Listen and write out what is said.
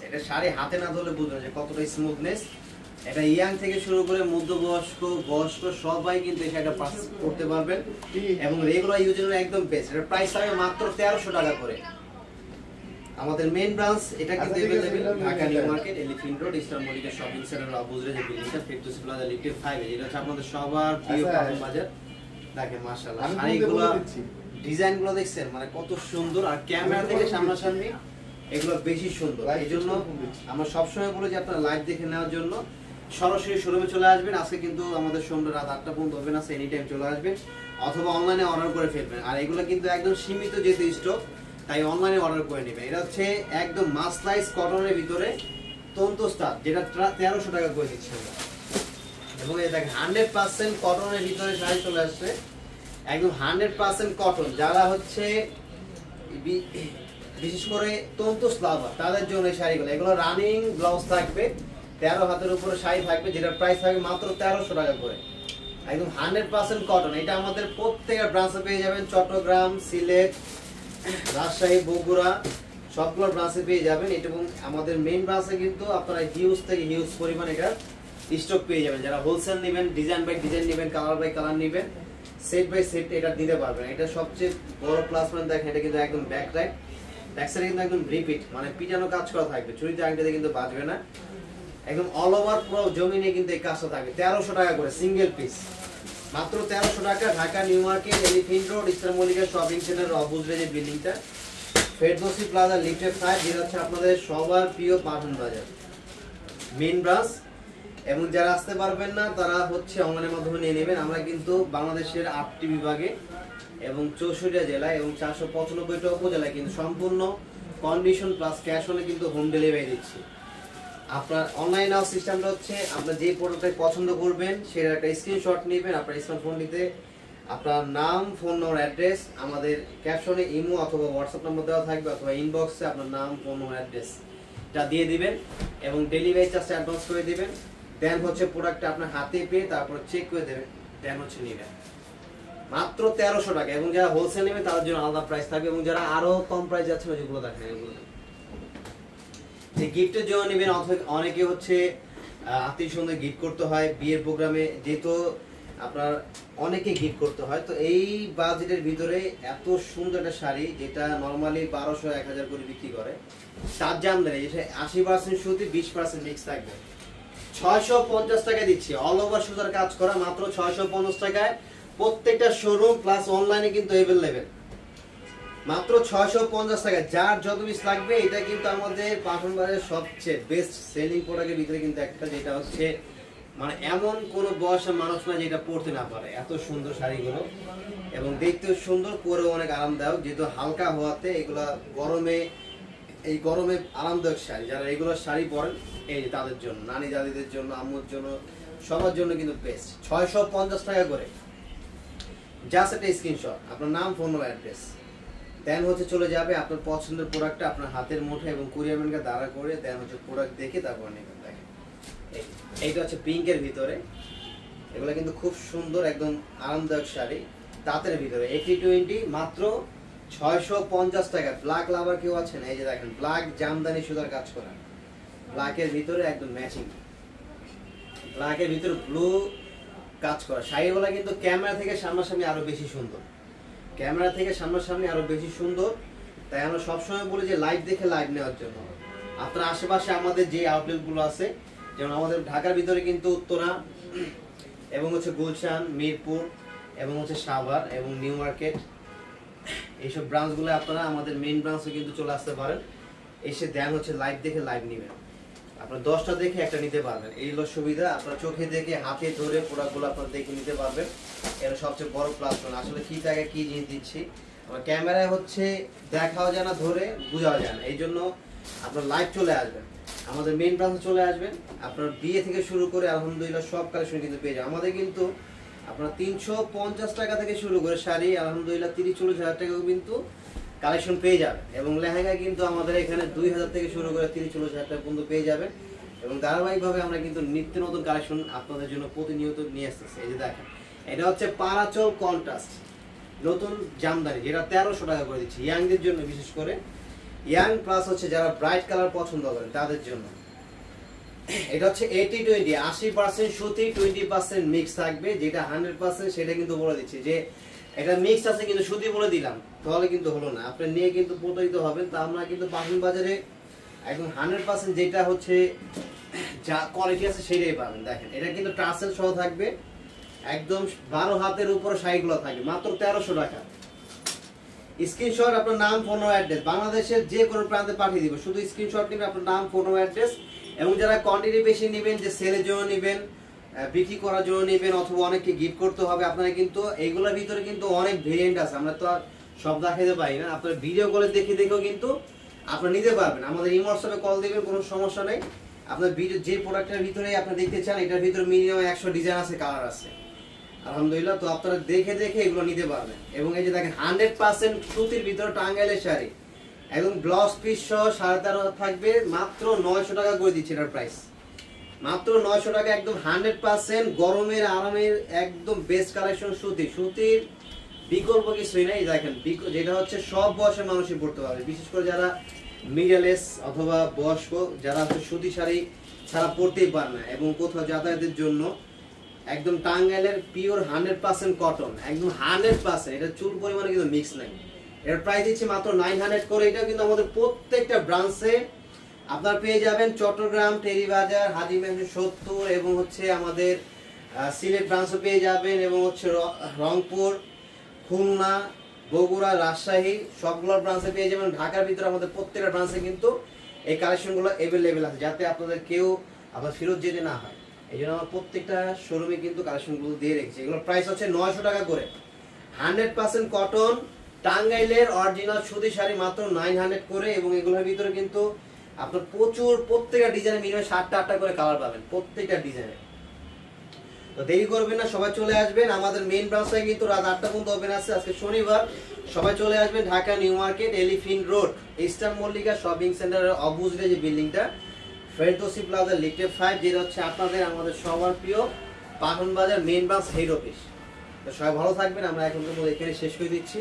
এটা শাড়ি হাতে না ধরলে বুঝবেন যে কতটা স্মুথনেস। এটা ইয়াং থেকে শুরু করে মধ্যবয়স্ক বয়স্ক সবাই কিন্তু এই শাড়িটা পারচেজ করতে পারবেন এবং রেগুলার ইউজের জন্য একদম বেস্ট। এটার প্রাইস হবে মাত্র 1300 টাকা করে। আমাদের মেইন ব্রাঞ্চ এটা কিন্তু available Dhaka new market, elephant road, eastern Mallika shopping centre অপোজিটে যে বিল্ডিংটা ফেরদৌসী প্লাজা লিফটে 5 এটা হচ্ছে আপনাদের সবার প্রিয় পাবন বাজার। দেখেন মাশাআল্লাহ শাড়িগুলো ডিজাইনগুলো দেখছেন মানে কত সুন্দর, আর ক্যামেরা থেকে সামনাসামনি এগুলো বেশি সুন্দর। এইজন্য আমরা সবসময় বলি যে আপনারা লাইভ দেখে নেওয়ার জন্য সরাসরি শোরুমে চলে আসবেন। আজকে কিন্তু আমাদের শোরুমে রাত 8টা পর্যন্ত ওপেন আছে, এনি টাইম চলে আসবেন অথবা অনলাইনে অর্ডার করে ফেলবেন। আর এগুলো কিন্তু একদম সীমিত যেহেতু স্টক, তাই অনলাইনে অর্ডার করে নেবেন। এটা হচ্ছে একদম মাসলাইজ কটনের ভিতরে তন্তুস্তার, যেটা 1300 টাকা করে দিচ্ছি আমরা। এবং এই দেখেন 100% কটনের ভিতরে শাড়ি চলে আসছে, একদম 100% কটন। যারা হচ্ছে বিশেষ করে তন্তুস লাভার তাদের জন্য এই শাড়িগুলো, এগুলো রানিং ব্লাউজ থাকবে, 13 হাতের উপরে শাড়ি থাকবে, যেটার প্রাইস থাকবে মাত্র 1300 টাকা করে। একদম 100% কটন। এটা আমাদের প্রত্যেকটা ব্রাঞ্চে পেয়ে যাবেন, চট্টগ্রাম, সিলেট, রাজশাহী, বগুড়া সবগুলো ব্রাঞ্চে পেয়ে যাবেন। এটা এবং আমাদের মেইন ব্রাঞ্চে কিন্তু আপনারা হিউজ থেকে হিউজ পরিমাণ এটা স্টক পেয়ে যাবেন। যারা হোলসেল নেবেন, ডিজাইন বাই ডিজাইন নেবেন, কালার বাই কালার নেবেন, সেট বাই সেট এটা দিতে পারবেন। এটা সবচেয়ে বড় প্লাস পয়েন্ট দেখেন, এটা কিন্তু একদম ব্যাক রাইট, ব্যাক সাইডে কিন্তু একদম রিপিট মানে পিটানো কাজ করা থাকবে, চুড়িতে আংটিতে কিন্তু বাজবে না। একদম অল ওভার পুরো জমিনে কিন্তু এই কাজটা থাকবে। 1300 টাকা করে সিঙ্গেল পিস, মাত্র 1300 টাকা। Dhaka new market, elephant road, eastern Mallika shopping centre অপোজিটে যে বিল্ডিংটা ফেরদৌসী প্লাজা লিফটে 5, যেটা হচ্ছে আপনাদের সবার প্রিয় পাঠান বাজার মেইন ব্রাঞ্চ। এবং যারা আসতে পারবেন না তারা হচ্ছে অনলাইনের মাধ্যমে নিয়ে নেবেন। আমরা কিন্তু বাংলাদেশের 8টি বিভাগে এবং 64 জেলায় এবং 495টা উপজেলায় কিন্তু সম্পূর্ণ কন্ডিশন প্লাস ক্যাশ অনে কিন্তু হোম ডেলিভারি দিচ্ছি। আপনার অনলাইন নেওয়ার সিস্টেমটা হচ্ছে আপনার যে প্রোডাক্টটা পছন্দ করবেন সেটার একটা স্ক্রিনশট নেবেন, আপনার স্মার্টফোনটিতে আপনার নাম, ফোন নম্বর, অ্যাড্রেস, আমাদের ক্যাপশনে ইমো অথবা হোয়াটসঅ্যাপ নম্বর দেওয়া থাকবে, অথবা ইনবক্সে আপনার নাম, ফোন নম্বর, অ্যাড্রেসটা দিয়ে দিবেন এবং ডেলিভারি চার্জটা অ্যাডভান্স করে দিবেন। দেন হচ্ছে প্রোডাক্টটা আপনার হাতে পেয়ে তারপর চেক করে দেবেন, দেন হচ্ছে নেবেন। মাত্র 1300 টাকা। এবং যারা হোলসেল নেবে তাদের জন্য আলাদা প্রাইস থাকবে, এবং যারা আরো কম প্রাইস যাচ্ছে যেগুলো দেখেন এগুলো যে গিফটের জন্য নেবেন। অনেকে হচ্ছে আত্মীয় স্বজনদের গিফট করতে হয়, বিয়ের প্রোগ্রামে যেহেতু আপনার অনেকে গিফট করতে হয়, তো এই বাজেটের ভিতরে এত সুন্দর একটা শাড়ি যেটা নরমালি 1200-1000 করে বিক্রি করে, তার জামদানি যেটা 80% সুতি 20% মিক্স থাকবে, 650 টাকা দিচ্ছি। অল ওভার সুতার কাজ করা, মাত্র 650 টাকায় প্রত্যেকটা শোরুম প্লাস অনলাইনে কিন্তু अवेलेबल, মাত্র 650 টাকা। যার যত পিস লাগবে, এটা কিন্তু আমাদের পাঠান বাজারের সবচেয়ে বেস্ট সেলিং প্রোডাক্টের ভিতরে কিন্তু একটা, যেটা হচ্ছে মানে এমন কোন বয়সের মানুষ না যেটা পড়তে না পারে। এত সুন্দর শাড়িগুলো এবং দেখতেও সুন্দর, পরেও অনেক আরামদায়ক, যেহেতু হালকা হওয়াতে এগুলা এই গরমে আরামদায়ক শাড়ি। যারা এগুলো শাড়ি পরেন এই যে তাদের জন্য, নানি দাদিদের জন্য, আম্মুর জন্য, সবার জন্য কিন্তু বেস্ট। 650 টাকা করে। জাস্ট একটা স্ক্রিনশট, আপনার নাম, ফোন নম্বর, অ্যাড্রেস, দেন হচ্ছে চলে যাবে আপনার পছন্দের প্রোডাক্টটা আপনার হাতের মুঠোয় এবং কুরিয়ার ম্যানকে দাঁড়া করে দেন হচ্ছে প্রোডাক্ট দেখে তারপর নেবেন। দেখেন এইটা হচ্ছে পিঙ্কের ভিতরে, এগুলো কিন্তু খুব সুন্দর একদম আরামদায়ক শাড়ি তাঁতের ভিতরে 80-20, মাত্র 650 টাকা। ব্ল্যাক লাভার কেউ আছেন? এই যে দেখেন ব্ল্যাক জামদানি সুতার কাজ করা, ব্ল্যাকের ভিতরে একদম ম্যাচিং, ব্ল্যাকের ভিতরে ব্লু কাজ করা শাড়িগুলো কিন্তু ক্যামেরা থেকে সামনাসামনি আরো বেশি সুন্দর, ক্যামেরা থেকে সামনাসামনি আরো বেশি সুন্দর। তাই আমরা সবসময় বলি যে লাইভ দেখে লাইভ নেওয়ার জন্য। আপনার আশেপাশে আমাদের যে আউটলেটগুলো আছে, যেমন আমাদের ঢাকার ভিতরে কিন্তু উত্তরা এবং হচ্ছে গুলশান, মিরপুর এবং হচ্ছে সাভার এবং নিউ মার্কেট, এইসব ব্রাঞ্চগুলো আপনারা আমাদের মেইন ব্রাঞ্চে কিন্তু চলে আসতে পারেন। এসে দেন হচ্ছে লাইভ দেখে লাইভ নেবেন, আপনার 10টা দেখে একটা নিতে পারবেন। এই হলো সুবিধা, আপনার চোখে দেখে হাতে ধরে প্রোডাক্টগুলো আপনারা দেখে নিতে পারবেন। এটা সবচেয়ে বড় প্লাস পয়েন্ট। আসলে কি টাকা কি জিনিস দিচ্ছি, আমার ক্যামেরায় হচ্ছে দেখাও যায় না, ধরে বোঝাও যায় না। এই জন্য আপনার লাইভ চলে আসবেন, আমাদের মেইন ব্রাঞ্চে চলে আসবেন। আপনার বিয়ে থেকে শুরু করে আলহামদুলিল্লাহ সব কালেকশন কিন্তু পেয়ে যাবেন। আমাদের কিন্তু আপনার 350 টাকা থেকে শুরু করে শাড়ি আলহামদুলিল্লাহ 30-40 হাজার টাকাও কিন্তু কালেকশন পেয়ে যাবেন। এবং লেহেঙ্গা কিন্তু আমাদের এখানে 2000 থেকে শুরু করে 30-40 হাজার টাকা পর্যন্ত পেয়ে যাবেন। এবং ধারাবাহিকভাবে আমরা কিন্তু নিত্য নতুন কালেকশন আপনাদের জন্য প্রতিনিয়ত নিয়ে আসতেছি। এই যে দেখেন, এটা হচ্ছে পারাচল কন্ট্রাস্ট নতুন জামদানি, যেটা 1300 টাকা করে দিচ্ছি ইয়াংদের জন্য বিশেষ করে। ইয়াং প্লাস হচ্ছে যারা ব্রাইট কালার পছন্দ করেন তাদের জন্য। এটা হচ্ছে 80-20, 80% সুতি 20% মিক্স থাকবে, যেটা 100% সেটা কিন্তু বলে দিচ্ছি যে এটা মিক্স আছে কিন্তু সুতি বলে দিলাম তাহলে কিন্তু হলো না, আপনি নিয়ে কিন্তু প্রতারিত হবেন। তা আমরা কিন্তু পাখির বাজারে একদম 100% যেটা হচ্ছে যা কোয়ালিটি আছে সেটাই পাবেন। দেখেন এটা কিন্তু টার্সেল সহ থাকবে, একদম 12 হাতের উপরে শাড়িগুলো থাকবে মাত্র 1300 টাকা। স্ক্রিনশট আপনার নাম, ফোন ও অ্যাড্রেস, বাংলাদেশের যে কোনো প্রান্তে পাঠিয়ে দিব, শুধু স্ক্রিনশট নিবে আপনার নাম, ফোন ও অ্যাড্রেস। এবং যারা কোয়ান্টিটি বেশি নেবেন, যে সেলের জন্য নেবেন, বিক্রি করার জন্য নেবেন, অথবা অনেককে গিফট করতে হবে, আপনারা কিন্তু এইগুলোর ভিতরে কিন্তু অনেক ভেরিয়েন্ট আছে, আমরা তো আর সব দেখাতে পারি না। আপনার ভিডিও কলে দেখে দেখেও কিন্তু আপনারা নিতে পারবেন। আমাদের এই হোয়াটসঅ্যাপে কল দিবেন, কোনো সমস্যা নেই। আপনার ভিডিও যে প্রোডাক্টের ভিতরে আপনি দেখতে চান, এটার ভিতরে মিনিমাম 100 ডিজাইন আছে, কালার আছে আলহামদুলিল্লাহ। তো আপনারা দেখে দেখে এগুলো নিতে পারবেন। এবং এই যে দেখেন 100% সুতির ভিতরে টাঙ্গাইলের শাড়ি, একদম ব্লাউজ পিস সহ 13.5 থাকবে, মাত্র 900 টাকা করে দিচ্ছি এটার প্রাইস, মাত্র 900 টাকা। একদম 100% গরমের আরামের একদম বেস্ট কালেকশন সুতি, সুতির বিকল্প কিছুই নাই। দেখেন যেটা হচ্ছে সব বয়সের মানুষই পড়তে পারবে, বিশেষ করে যারা মিডল এজ অথবা বয়স্ক, যারা হচ্ছে সুতি শাড়ি ছাড়া পড়তেই পারে না এবং কোথাও যাতায়াতের জন্য। একদম টাঙ্গাইলের পিওর 100% কটন, একদম 100%, এটা চুল পরিমাণে কিন্তু মিক্স নাই। এর প্রাইস দিচ্ছি মাত্র 900 করে। এটা কিন্তু আমাদের প্রত্যেকটা ব্রাঞ্চে আপনারা পেয়ে যাবেন, চট্টগ্রাম, টেরিবাজার, হাজী মেহমুদ 70 এবং হচ্ছে আমাদের সিলেট ব্রাঞ্চও পেয়ে যাবেন, এবং হচ্ছে রংপুর, খুলনা, বগুড়া, রাজশাহী সবগুলো ব্রাঞ্চে পেয়ে যাবেন। ঢাকার ভিতরে আমাদের প্রত্যেকটা ব্রাঞ্চে কিন্তু এই কালেকশনগুলো অ্যাভেলেবেল আছে, যাতে আপনাদের কেউ আবার ফেরত যেতে না হয়। এই জন্য আমার প্রত্যেকটা শোরুমে কিন্তু কালেকশনগুলো দিয়ে রেখেছি। এগুলোর প্রাইস হচ্ছে 900 টাকা করে। 100% কটন টাঙ্গাইলের অরিজিনাল সুতি শাড়ি মাত্র 900 করে। এবং এগুলোর ভিতরে কিন্তু আপনার প্রচুর, প্রত্যেকটা ডিজাইনে মিনিমাম 7টা-8টা করে কালার পাবেন প্রত্যেকটা ডিজাইনে। তো দেরি করবেন না, সবাই চলে আসবেন। আমাদের মেইন ব্রাঞ্চে কিন্তু রাত 8টা পর্যন্ত ওপেন আছে, আজকে শনিবার। সবাই চলে আসবেন Dhaka new market, এলিফিন road, eastern Mallika shopping সেন্টারের অপোজিটে যে বিল্ডিংটা, ফেরদৌসি প্লাজা লিফটে 5, যেটা হচ্ছে আপনাদের আমাদের সবার প্রিয় পাঠান বাজার মেইন ব্রাঞ্চ হেড অফিস। তো সবাই ভালো থাকবেন, আমরা এখন এখানে শেষ করে দিচ্ছি।